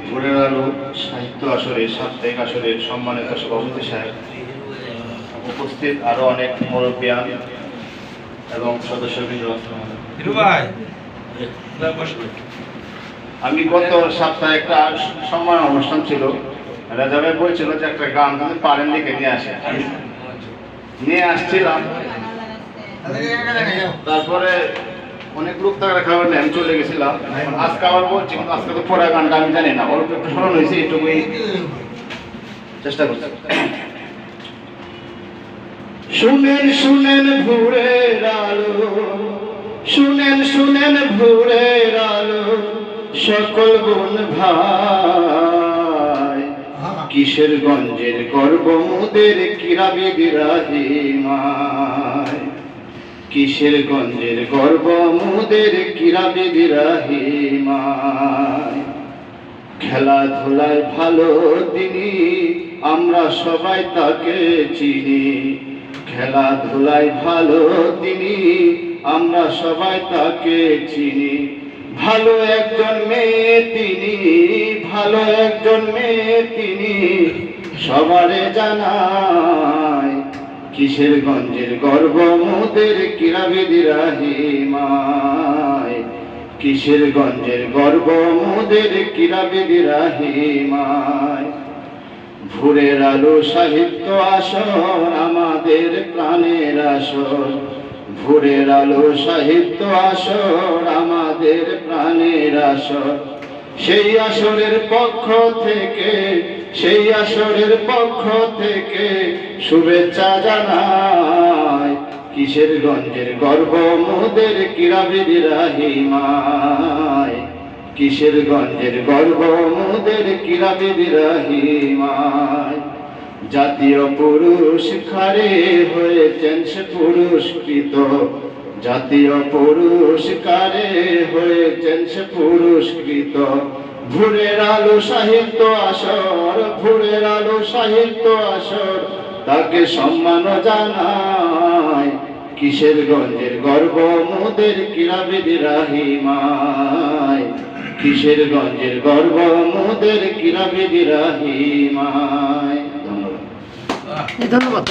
ভোরের আলো সাহিত্য আসরের সাপ্তাহিক আসরের সম্মানিত সভাপতি সাহেব, উপস্থিত আরো অনেক মুরব্বিয়ান এবং সদস্যবৃন্দ, আমি গত সপ্তাহে একটা সম্মান অনুষ্ঠান ছিল, রাজা ভাই বলছিল যে একটা গান যদি পারেন লিখে নিয়ে আসে, নিয়ে আসছিলাম। তারপরে অনেক লোক থাকার কারণে আমি চলে গেছিলাম। আজকে আবার বলছি, কিন্তু আজকে তো পড়া গানটা আমি জানি না, অল্প একটু স্মরণ হয়েছে, এটুকুই চেষ্টা করছি। শুনেন শুনেন ভোরের আলো, শুনেন শুনেন ভোরের আলো, সকল বোন ভাই, কিসের গঞ্জের গর্ব মোদের কিরাবিদ রাহিমায়, কিসের গঞ্জের গর্ব মোদের কিরাবিদ রাহিমায়। খেলাধুলায় ভালো তিনি, আমরা সবাই তাকে চিনি, খেলাধুলায় ভালো তিনি, আমরা সবাই তাকে চিনি। ভালো একজন মেয়ে তিনি, ভালো একজন মেয়ে তিনি, সবারে জানায়, কিসের গঞ্জের গর্ব মোদের কিরাবিদ রাহিমায়, কিসের গঞ্জের গর্ব মোদের কিরাবিদ রাহিমায়। ভোরের আলো সাহিত্য আসর আমাদের প্রাণের আসর, ভোরের আলো সাহিত্য আসর আমাদের প্রাণের আসর। সেই আসরের পক্ষ থেকে, সেই আসরের পক্ষ থেকে শুভেচ্ছা জানাই, কিসের গঞ্জের গর্ব মোদের কিরাবিদ রাহিমায়, কিসের গঞ্জের গর্ব মোদের কিরাবিদ রাহিমায়। জাতীয় পুরস্কারে হয়েছেন সে পুরস্কৃত, জাতীয় পুরস্কারে হয়েছেন সে পুরস্কৃত। ভোরের আলো সাহিত্য আসর, ভোরের আলো সাহিত্য আসর তাকে সম্মান জানায়, কিসের গঞ্জের গর্ব মোদের কিরাবিদ রাহিমায়, কিসের গঞ্জের গর্ব মোদের কিরাবিদ রাহিমায়। ধন্যবাদ।